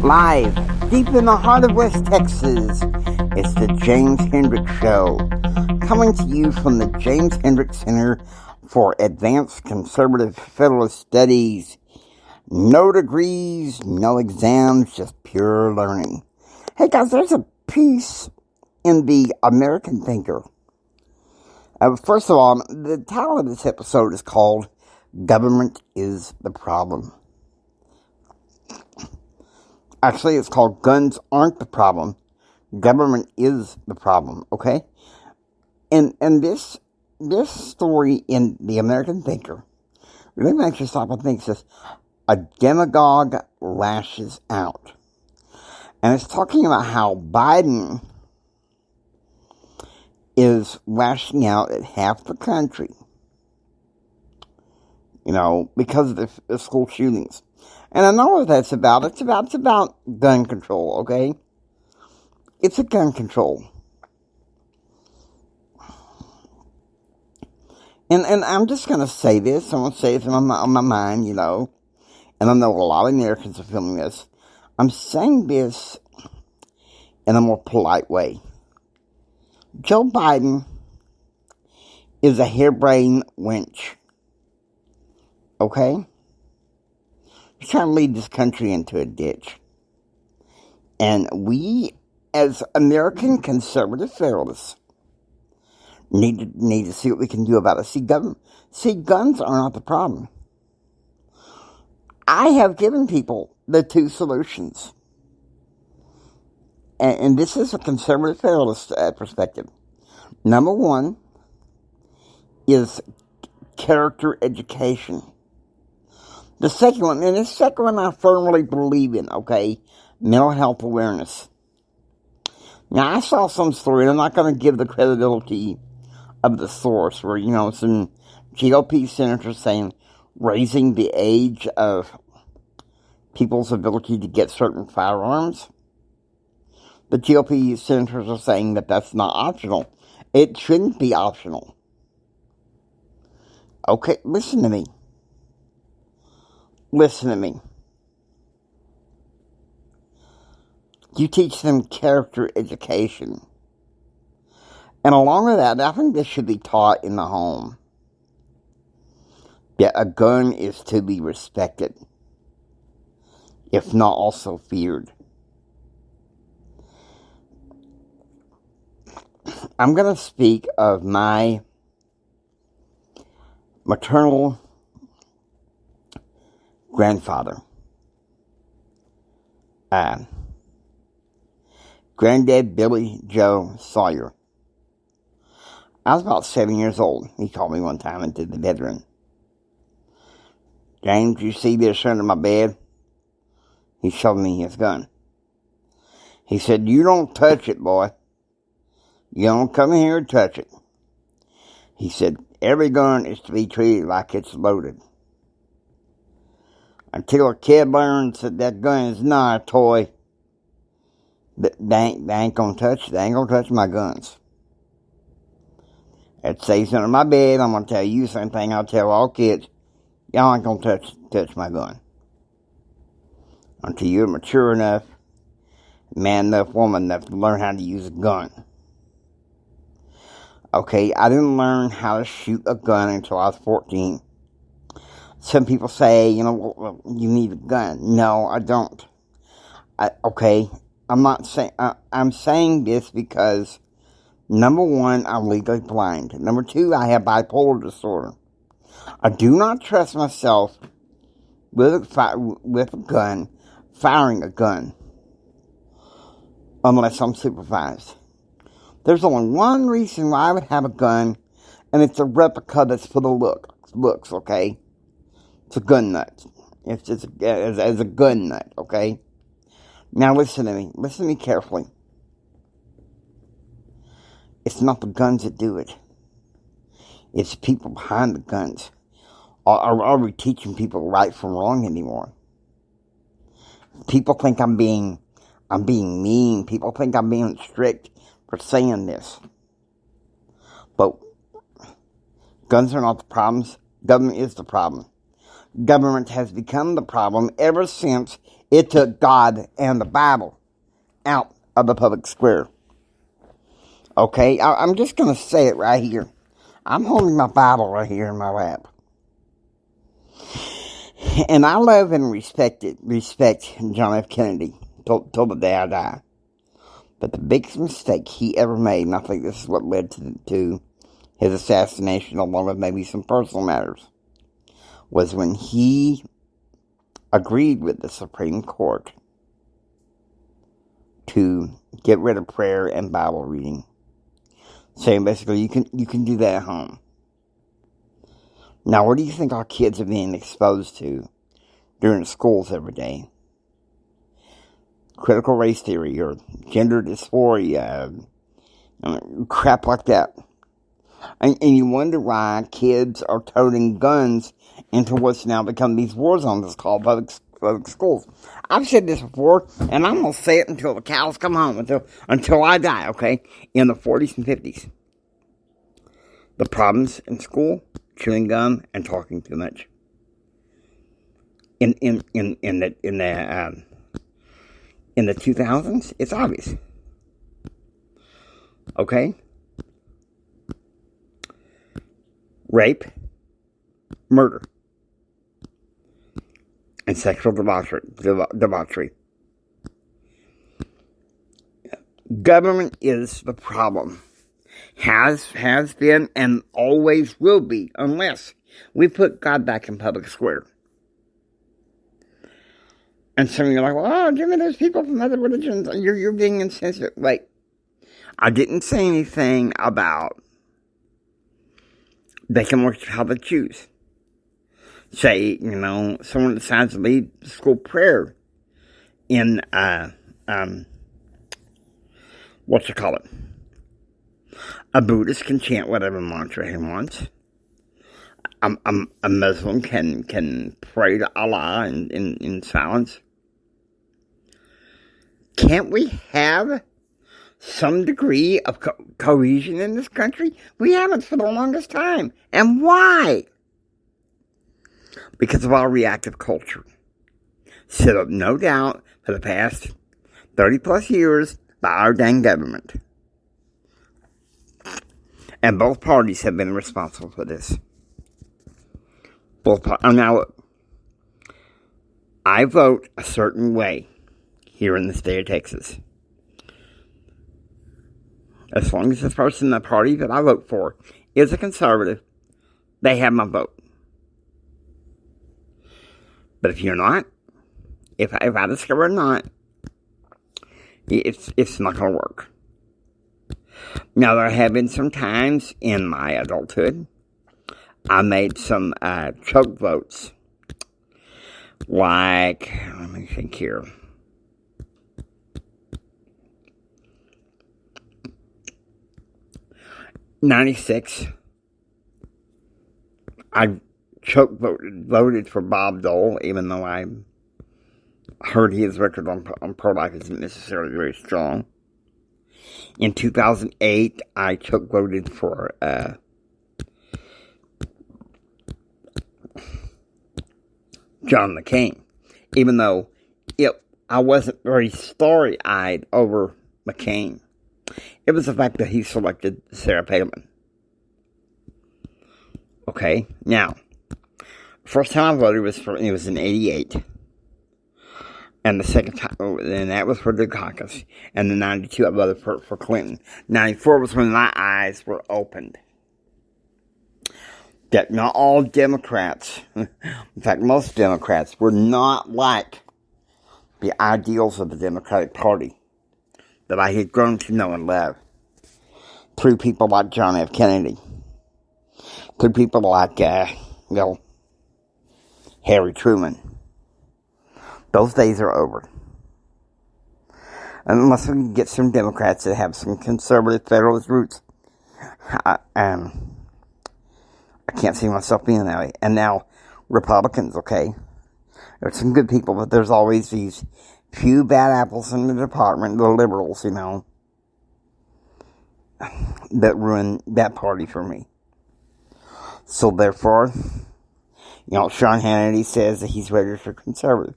Live, deep in the heart of West Texas, it's the James Hendricks Show, coming to you from the James Hendricks Center for Advanced Conservative Federalist Studies. No degrees, no exams, just pure learning. Hey guys, there's a piece in the American Thinker. First of all, the title of this episode is called Government is the Problem. Actually, it's called Guns Aren't the Problem. Government is the problem, okay? And this story in the American Thinker really makes you stop and think. It says, a demagogue lashes out. And it's talking about how Biden is lashing out at half the country, because of the school shootings. And I know what that's about. It's about gun control, okay? It's a gun control. And I'm just going to say this. I'm going to say it on my mind, and I know a lot of Americans are feeling this. I'm saying this in a more polite way. Joe Biden is a harebrained wench. Okay? He's trying to lead this country into a ditch. And we, as American conservative federalists, need to see what we can do about it. See, guns are not the problem. I have given people the two solutions. And this is a conservative federalist perspective. Number one is character education. The second one, and the second one I firmly believe in, okay? Mental health awareness. Now, I saw some story, and I'm not going to give the credibility of the source, where, some GOP senators saying raising the age of people's ability to get certain firearms. The GOP senators are saying that that's not optional. It shouldn't be optional. Okay, listen to me. Listen to me. You teach them character education. And along with that, I think this should be taught in the home. That a gun is to be respected, if not also feared. I'm going to speak of my maternal grandfather. Granddad Billy Joe Sawyer. I was about 7 years old. He called me one time into the bedroom. James, you see this under my bed? He showed me his gun. He said, you don't touch it, boy. You don't come in here and touch it. He said, every gun is to be treated like it's loaded. Until a kid learns that gun is not a toy, they ain't gonna touch my guns. It stays under my bed. I'm gonna tell you the same thing I'll tell all kids. Y'all ain't gonna touch my gun. Until you're mature enough, man enough, woman enough to learn how to use a gun. Okay, I didn't learn how to shoot a gun until I was 14. Some people say, you need a gun. No, I don't. I'm not saying, I'm saying this because, number one, I'm legally blind. Number two, I have bipolar disorder. I do not trust myself with a gun, firing a gun, unless I'm supervised. There's only one reason why I would have a gun, and it's a replica that's for the looks, okay? It's a gun nut. It's just as a gun nut, okay? Now listen to me. Listen to me carefully. It's not the guns that do it. It's people behind the guns. Are we teaching people right from wrong anymore? People think I'm being mean. People think I'm being strict for saying this. But guns are not the problems. Government is the problem. Government has become the problem ever since It took God and the Bible out of the public square. Okay, I'm just going to say it right here. I'm holding my Bible right here in my lap. And I love and respect John F. Kennedy till the day I die. But the biggest mistake he ever made, and I think this is what led to his assassination, along with maybe some personal matters, was when he agreed with the Supreme Court to get rid of prayer and Bible reading, saying basically you can do that at home. Now, what do you think our kids are being exposed to during schools every day? Critical race theory or gender dysphoria, crap like that. And you wonder why kids are toting guns into what's now become these war zones that's called public schools. I've said this before, and I'm going to say it until the cows come home, until I die, okay? In the 40s and 50s. The problems in school, chewing gum and talking too much. In the 2000s, it's obvious. Okay? Rape, murder, and sexual debauchery. Government is the problem. Has been and always will be, unless we put God back in public square. And some of you are like, well, oh, Jimmy, there's people from other religions. You're being insensitive. Wait, I didn't say anything about they can work how they choose. Say, someone decides to lead school prayer in, a Buddhist can chant whatever mantra he wants. A Muslim can pray to Allah in silence. Can't we have some degree of cohesion in this country? We haven't for the longest time. And why? Because of our reactive culture. Set up, no doubt, for the past 30 plus years by our dang government. And both parties have been responsible for this. Now, look, I vote a certain way here in the state of Texas. As long as the person, the party that I vote for is a conservative, they have my vote. But if you're not, if I discover not, it's not going to work. Now, there have been some times in my adulthood I made some choke votes. Like, let me think here. '96, I choke voted for Bob Dole, even though I heard his record on pro-life isn't necessarily very strong. In 2008, I choke voted for John McCain, even though I wasn't very starry-eyed over McCain. It was the fact that he selected Sarah Palin. Okay, now, first time I voted was in '88. And the second time, and that was for Dukakis. And in '92, I voted for Clinton. '94 was when my eyes were opened. That not all Democrats, in fact, most Democrats, were not like the ideals of the Democratic Party that I had grown to know and love through people like John F. Kennedy, through people like, Harry Truman. Those days are over. Unless we can get some Democrats that have some conservative federalist roots, I can't see myself being that way. And now, Republicans, okay? There's some good people, but there's always these few bad apples in the department, the liberals, that ruin that party for me. So therefore, Sean Hannity says that he's registered conservative.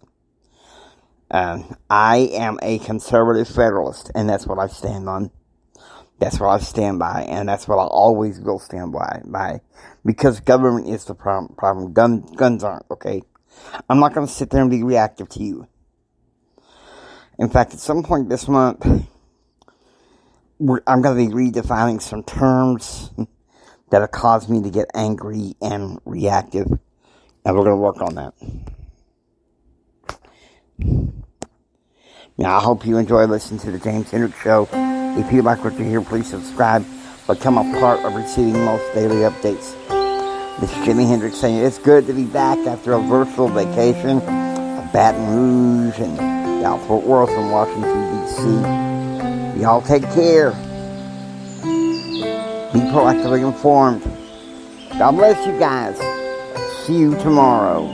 I am a conservative federalist, and that's what I stand on. That's what I stand by, and that's what I always will stand by. Because government is the problem. Guns aren't, okay? I'm not going to sit there and be reactive to you. In fact, at some point this month, I'm going to be redefining some terms that have caused me to get angry and reactive, and we're going to work on that. Now, I hope you enjoy listening to the James Hendricks Show. If you like what you hear, please subscribe. Become a part of receiving most daily updates. This is Jimi Hendrix saying it's good to be back after a virtual vacation of Baton Rouge and down Fort Worth and Washington, D.C. Y'all take care. Be proactively informed. God bless you guys. See you tomorrow.